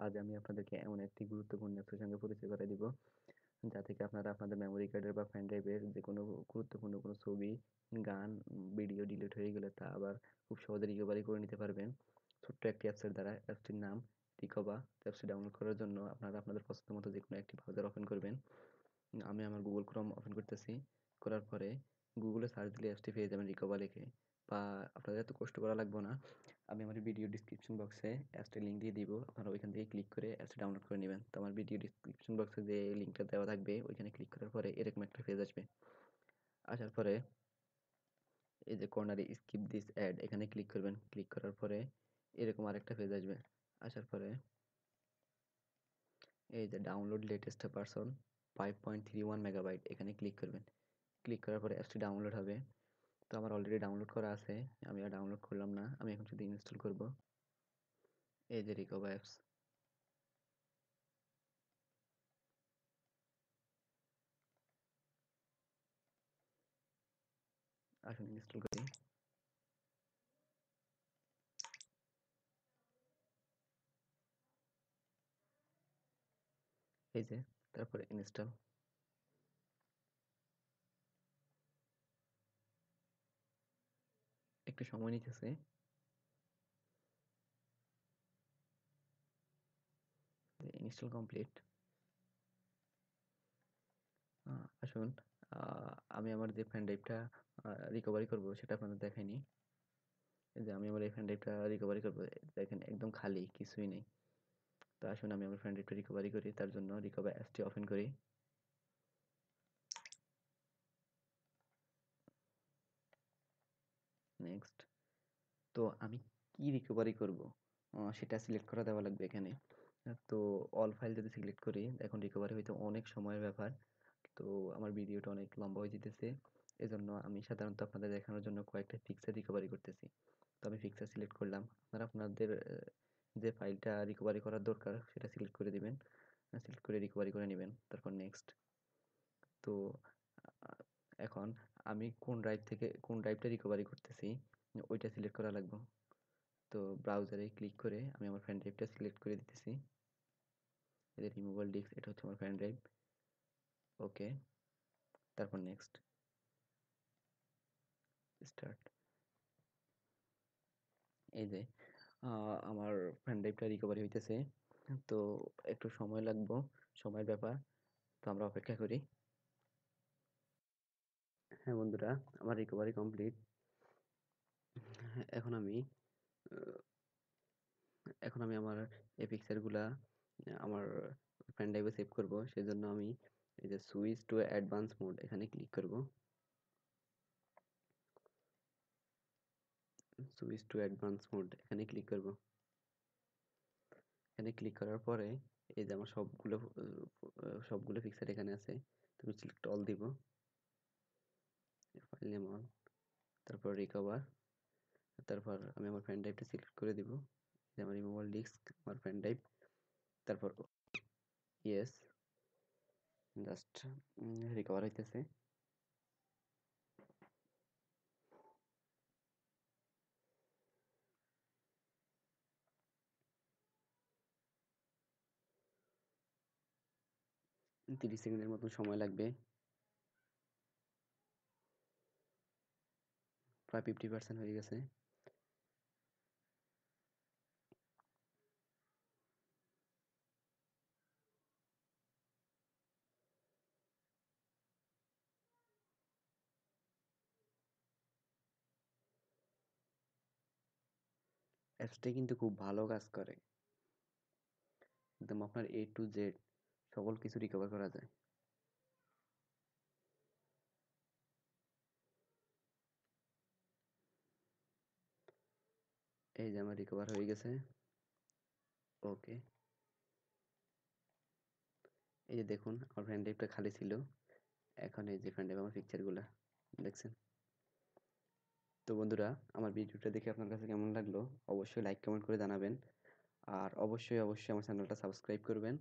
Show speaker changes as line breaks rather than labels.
আজ আমি আপনাদেরকে এমন একটি গুরুত্বপূর্ণ অ্যাপসের সঙ্গে পরিচয় করায় দিব, যা থেকে আপনারা আপনাদের মেমোরি কার্ডের বা পেন ড্রাইভের যেকোনো গুরুত্বপূর্ণ কোনো ছবি, গান, ভিডিও ডিলিট হয়ে গেলে তা আবার খুব সহজে রিকভারি করে নিতে পারবেন ছোট্ট একটি অ্যাপসের দ্বারা। অ্যাপসটির নাম রিকভা। অ্যাপসটি ডাউনলোড করার জন্য আপনারা আপনাদের পছন্দ মতো যেকোনো একটি ব্রাউজার ওপেন করবেন। আমি আমার গুগল ক্রোম ওপেন করতেছি। করার পরে গুগলে সার্চ দিলে অ্যাপসটি পেয়ে যাবেন রিকভা লিখে। বা আপনাদের এত কষ্ট করা লাগবে না, আমি আমার ভিডিও ডিসক্রিপশন বক্সে অ্যাপসটির লিঙ্ক দিয়ে দিব, আপনারা ওইখান থেকে ক্লিক করে অ্যাপসটি ডাউনলোড করে নেবেন। তো আমার ভিডিও ডিসক্রিপশন বক্সে যে লিঙ্কটা দেওয়া থাকবে ওইখানে ক্লিক করার পরে এরকম একটা পেজ আসবে। আসার পরে এই যে কর্নারে স্কিপ দিস অ্যাড এখানে ক্লিক করবেন। ক্লিক করার পরে এরকম আরেকটা পেজ আসবে। আসার পরে এই যে ডাউনলোড লেটেস্ট ভার্সন 5.31 মেগাবাইট এখানে ক্লিক করবেন। ক্লিক করার পরে অ্যাপসটি ডাউনলোড হবে। তো আমার অলরেডি ডাউনলোড করা আছে, আমি আর ডাউনলোড করলাম না, আমি এখন শুধু ইনস্টল করব। এই যে রিকভা অ্যাপস, আসুন ইনস্টল করি। এই যে তারপরে ইনস্টল। একটু সময় নিতেছে। Install complete. আসুন, আমি আমার যে পেন ড্রাইভটা রিকভারি করব সেটা আপনাদের দেখাইনি। এই যে আমি আমার এই পেন ড্রাইভটা রিকভারি করব, দেখেন একদম খালি, কিছুই নেই। তো আসুন আমি আমার পেন ড্রাইভটা রিকভারি করি, তার জন্য রিকভার অ্যাপসটি ওপেন করি। নেক্সট। তো আমি কি রিকভারি করব সেটা সিলেক্ট করা দেওয়া লাগবে এখানে। তো অল ফাইল যদি সিলেক্ট করি, এখন রিকভারি হইতে অনেক সময়ের ব্যাপার। তো আমার ভিডিওটা অনেক লম্বা হয়ে যেতেছে, এজন্য আমি সাধারণত আপনাদের দেখানোর জন্য কয়েকটা পিকচার রিকভারি করতেছি। তো আমি পিকচার সিলেক্ট করলাম, আপনারা আপনাদের যে ফাইলটা রিকভারি করার দরকার সেটা সিলেক্ট করে দিবেন, সিলেক্ট করে রিকভারি করে নেবেন। তারপর নেক্সট। তো আহ, এখন আমি কোন ড্রাইভটা রিকভারি করতেছি ওইটা সিলেক্ট করা লাগবে। তো ব্রাউজারে ক্লিক করে আমি আমার পেন ড্রাইভটা সিলেক্ট করে দিতেছি। এই রিমুভাল ডিস্ক, এটা হচ্ছে আমার পেন ড্রাইভ। ওকে, তারপর নেক্সট, স্টার্ট। এই যে আমার পেন ড্রাইভটা রিকভারি হইতেছে। তো একটু সময় লাগবে, সময়ের ব্যাপার। তো আমরা অপেক্ষা করি। হ্যাঁ বন্ধুরা, আমার রিকভারি কমপ্লিট। এখন আমি আহ, এখন আমি আমার এই পিকচারগুলা আমার পেন ড্রাইভে সেভ করব। সেজন্য আমি এই যে সুইচ টু অ্যাডভান্স মোড এখানে ক্লিক করব। সুইচ টু অ্যাডভান্স মোড এখানে ক্লিক করব। এখানে ক্লিক করার পরে এই যে আমার সবগুলো পিকচার এখানে আছে। তুমি সিলেক্ট অল দিব, ফাইল নেম অল, তারপর রিকভার। তারপর আমি আমার পেন ড্রাইভটা সিলেক্ট করে দিব, যে আমার রিমুভাল ডিস্ক, আমার পেন ড্রাইভ। তারপর ইয়েস, জাস্ট রিকভার হইতেছে। 30 সেকেন্ডের মতো সময় লাগবে। প্রায় 50% হয়ে গেছে। অ্যাপসটা কিন্তু খুব ভালো কাজ করে, একদম আপনার এ টু জেড সকল কিছু রিকভার করা যায়। এই যে আমার রিকভার হয়ে গেছে। ওকে, এই যে দেখুন আমার পেন ড্রাইভটা খালি ছিল, এখন এই যে পেন ড্রাইভ আমার পিকচারগুলা দেখছেন। তো বন্ধুরা, আমার ভিডিওটা দেখে আপনার কাছে কেমন লাগলো অবশ্যই লাইক কমেন্ট করে জানাবেন। আর অবশ্যই অবশ্যই আমার চ্যানেলটা সাবস্ক্রাইব করবেন।